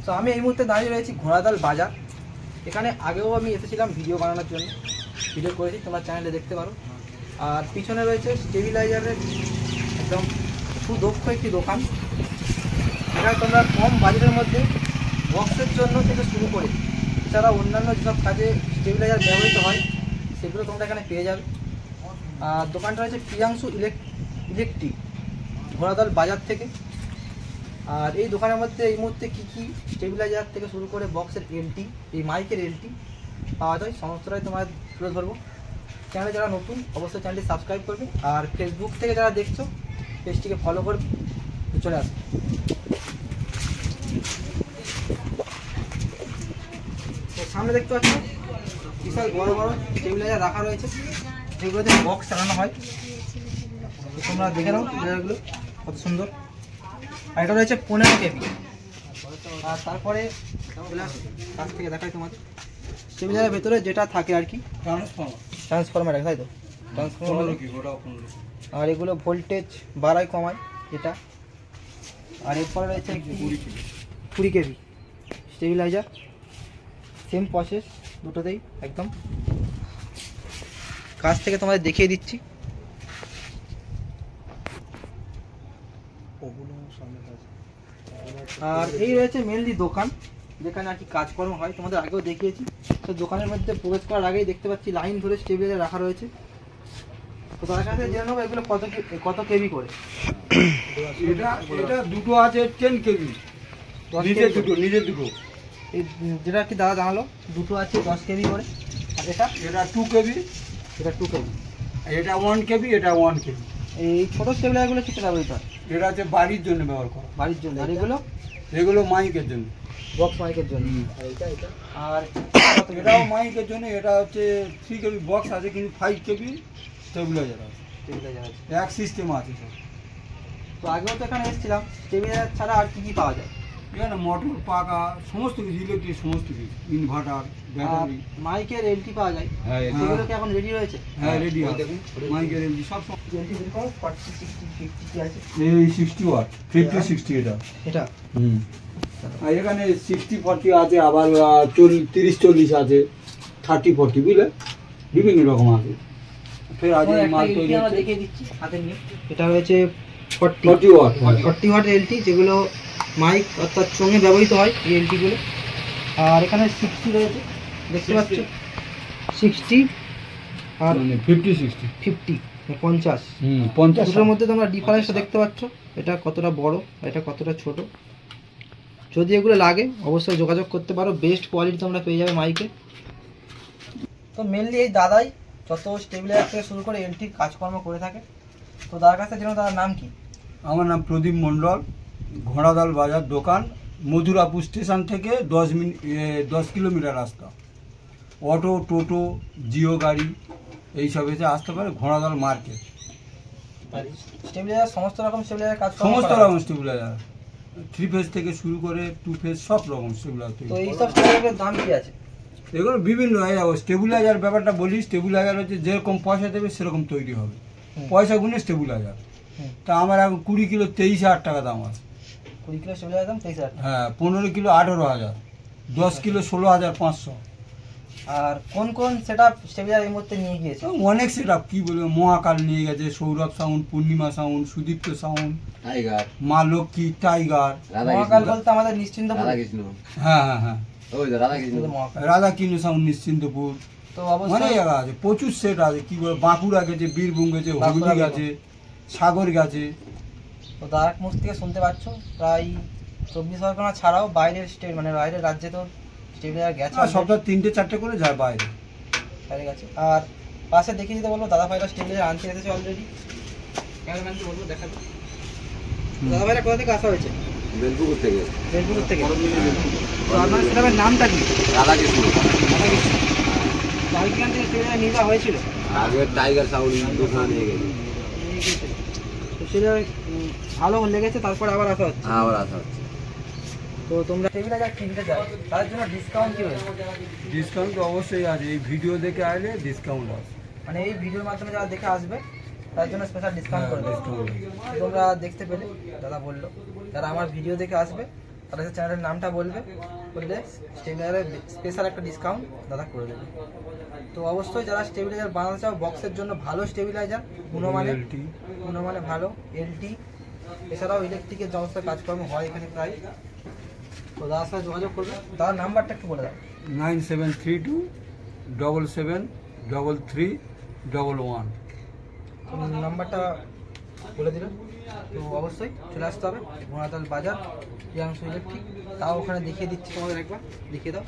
তো আমি এই মুহূর্তে দাঁড়িয়ে রয়েছি ঘোড়াদল বাজার। এখানে আগেও আমি এসেছিলাম ভিডিও বানানোর জন্য, ভিডিও করেছি, তোমরা চ্যানেলে দেখতে পারো। আর পিছনে রয়েছে স্টেবিলাইজারের একদম সুদক্ষ একটি দোকান। এখানে তোমরা কম বাজেটের মধ্যে বক্সের জন্য থেকে শুরু করে এছাড়া অন্যান্য যেসব কাজে স্টেবিলাইজার ব্যবহৃত হয় সেগুলো তোমরা এখানে পেয়ে যাবে। আর দোকানটা রয়েছে প্রিয়াংশু ইলেকট্রিক, ঘোড়াদল বাজার থেকে। আর এই দোকানের মধ্যে এই মুহূর্তে কী কী স্টেবিলাইজার থেকে শুরু করে বক্সের এলটি, এই মাইকের এলটি পাওয়া যায় সমস্তটাই তোমার তুলে ধরবো। চ্যানেলে যারা নতুন অবশ্যই চ্যানেলটি সাবস্ক্রাইব করবে, আর ফেসবুক থেকে যারা দেখছো পেজটিকে ফলো করে চলে আসবে। সামনে দেখতে পাচ্ছ বিশাল বড় বড় স্টেবিলাইজার রাখা রয়েছে, যেগুলোতে বক্স চালানো হয়। তোমরা দেখে নাও স্টেবিলাইজারগুলো কত সুন্দর। আর এটা রয়েছে 15 কেবি। আর তারপরে কাছ থেকে দেখাই তোমাদের স্টেবিলাইজারের ভেতরে যেটা থাকে আর কি, ট্রান্সফরমার তাই তো, ট্রান্সফরমার। আর এগুলো ভোল্টেজ বাড়ায় কমায় এটা। আর এরপরে রয়েছে 20 কেবি স্টেবিলাইজার, সেম প্রসেস দুটোতেই একদম। কাছ থেকে তোমাদের দেখিয়ে দিচ্ছি। আর এই রয়েছে মেনলি দোকান, যেখানে আর কি কাজকর্ম হয়, তোমাদের আগেও দেখিয়েছি। তো দোকানের মধ্যে প্রবেশ করার আগেই দেখতে পাচ্ছি লাইন ধরে স্টেবিলাইজার রাখা রয়েছে। তো তার কাছে জেনে নেবো এগুলো কত কেবি করে। এটা দুটো আছে 10 কেবি, নিজের দুটো। এই যেটা কি দাদা জানালো, দুটো আছে 10 কেবি করে। আর এটা 2 কেবি, এটা 2 কেবি, এটা 1 কেবি, এটা 1 কেবি। এই ছোটো স্টেবিলাইজারগুলো কিসে ব্যবহৃত হয়? এটা হচ্ছে বাড়ির জন্য ব্যবহার করা, বাড়ির জন্য। আর এগুলো মাইকের জন্য, বক্স মাইকের জন্য। আর এটাও মাইকের জন্য। এটা হচ্ছে 3 কেবি বক্স আছে, কিন্তু 5 কেবি স্টেবিলাইজার আছে, এক সিস্টেম আছে সব। তো আগেও তো এখানে এসেছিলাম, স্টেবিলাইজার ছাড়া আর কি পাওয়া যায়? এখানে মোটর, পাকা, সমস্ত কিছু, ইলেকট্রিক সমস্ত কিছু, ইনভার্টার, ব্যাটারি। মাইকের এলটি পাওয়া যায়, সেগুলো কি এখন রেডি রয়েছে? হ্যাঁ রেডি আছে, মাইকের এলটি সব। এলটি দেখো 40, 60, 50 কি আছে? এই 60 ওয়াট, 50, 60 এটা। আর এখানে 60, 40 আছে, আবার 30, 40 আছে, 30, 40 বুঝলে, বিভিন্ন রকম আছে। ফের আজ মাল তৈরি হচ্ছে, দেখিয়ে দিচ্ছি হাতে নিয়ে। এটা হয়েছে 40 ওয়াট, 40 ওয়াট এলটি, যেগুলো মাইক অর্থাৎ সঙ্গে ব্যবহৃত হয় এই এলটিগুলো। আর এখানে 60 রয়েছে, দেখতে পাচ্ছ 60। আর 50, 60, 50, 50। 50 দুটোর মধ্যে তোমরা ডিফারেন্সটা দেখতে পাচ্ছ, এটা কতটা বড়, এটা কতটা ছোট। যদি এগুলো লাগে অবশ্যই যোগাযোগ করতে পারো, বেস্ট কোয়ালিটি তোমরা পেয়ে যাবে মাইকে। তো মেনলি এই দাদাই যত স্টেবিলাইজার থেকে শুরু করে এলটি কাজকর্ম করে থাকে। তো দাদার কাছে যেন, দাদার নাম কি? আমার নাম প্রদীপ মণ্ডল, ঘোড়াদল বাজার দোকান, মধুরাপুর স্টেশন থেকে 10 কিলোমিটার রাস্তা। অটো, টোটো, জিও গাড়ি এইসব এসে আসতে পারে। ঘোড়াদল মার্কেট। স্টেবিলাইজার সমস্ত রকম স্টেবিলাইজার কাজ, সমস্ত রকম স্টেবিলাইজার, 3 ফেজ থেকে শুরু করে 2 ফেজ সব রকম স্টেবিলাইজার। তো এইসব স্টেবিলাইজারের দাম কি আছে? এগুলো বিভিন্ন। স্টেবিলাইজার ব্যাপারটা বলি, স্টেবিলাইজার হচ্ছে যেরকম পয়সা দেবে সেরকম তৈরি হবে, পয়সা গুনে স্টেবিলাইজার। তা আমার এখন 20 কিলো 23,000 টাকা দাম আছে। 20 কিলো স্টেবিলাইজার দাম 23,000। হ্যাঁ, 15 কিলো 18,000, 10 কিলো 16,500। আর কোন কোন সেটআপ স্টেবিলাইজার এই মুহূর্তে নিয়ে গিয়েছে? অনেক সেটআপ, কি বলবো, মহাকাল নিয়ে গেছে, সৌরভ সাউন্ড, পূর্ণিমা সাউন্ড, সুদীপ্ত সাউন্ড, টাইগার, মা লক্ষ্মী, টাইগার। মহাকাল বলতে আমাদের নিশ্চিন্তপুর। হ্যাঁ হ্যাঁ হ্যাঁ, রাধাকৃষ্ণ সাউন্ড নিশ্চিন্তপুর। তো অনেক জায়গা আছে, প্রচুর সেট আছে। কি বলবো, বাঁকুড়া গেছে, বীরভূম গেছে, হুগলি গেছে, সাগর গেছে। তো দাদার মুখ থেকে শুনতে পাচ্ছ প্রায় 24 পরগনা ছাড়াও বাইরের স্টেট, মানে বাইরের রাজ্যে তো স্টেবিলাইজার গেছে। সপ্তাহে 3-4টে করে যায় বাইরে গেছে। আর পাশে দেখিয়ে দিতে বলবো, দাদা ভাইরা স্টেবিলাইজার আনতে এসেছে অলরেডি। ক্যামেরাম্যানকে বলবো দেখাবে। দাদা ভাইরা কোথা থেকে আসা হয়েছে? বেলপুকুর থেকে। বেলপুকুর থেকে। তো আপনার সেটার নামটা কি? রাধাকৃষ্ণ। রাধাকৃষ্ণ। বাইকখান থেকে স্টেবিলাইজার নিয়ে যাওয়া হয়েছিল? আগে টাইগার সাউন্ড দোকান নিয়ে গেছে। তো সেটা ভালো লেগেছে, তারপর আবার আসা হচ্ছে? আবার আসা হচ্ছে। তো তোমরা স্টেবিলাইজার কিনতে চাও, তার জন্য ডিসকাউন্ট কি হয়েছে? ডিসকাউন্ট তো অবশ্যই আছে, এই ভিডিও দেখে আসলে ডিসকাউন্ট আছে। মানে এই ভিডিওর মাধ্যমে যারা দেখে আসবে তার জন্য স্পেশাল ডিসকাউন্ট করে দেবে। তোমরা দেখতে পেলে দাদা বললো, যারা আমার ভিডিও দেখে আসবে তারা এসে চ্যানেলের নামটা বলবে, বললে স্টেবিলাইজারের স্পেশাল একটা ডিসকাউন্ট দাদা করে দেবে। তো অবশ্যই যারা স্টেবিলাইজার বানাতে চাও, বক্সের জন্য ভালো স্টেবিলাইজার, গুণমানে ভালো, এলটি, এছাড়াও ইলেকট্রিকের সমস্ত কাজকর্ম হয় এখানে প্রায়। তো দাদার সাথে যোগাযোগ করবে। দাদার নাম্বারটা একটু বলে দাও। 9732773311। নাম্বারটা বলে দিল। তো অবশ্যই চলে আসতে হবে ঘোড়াতাল বাজার, প্রিয়াংশু ইলেকট্রিক। তাও ওখানে দেখিয়ে দিচ্ছি তোমাদের, একবার দেখিয়ে দাও।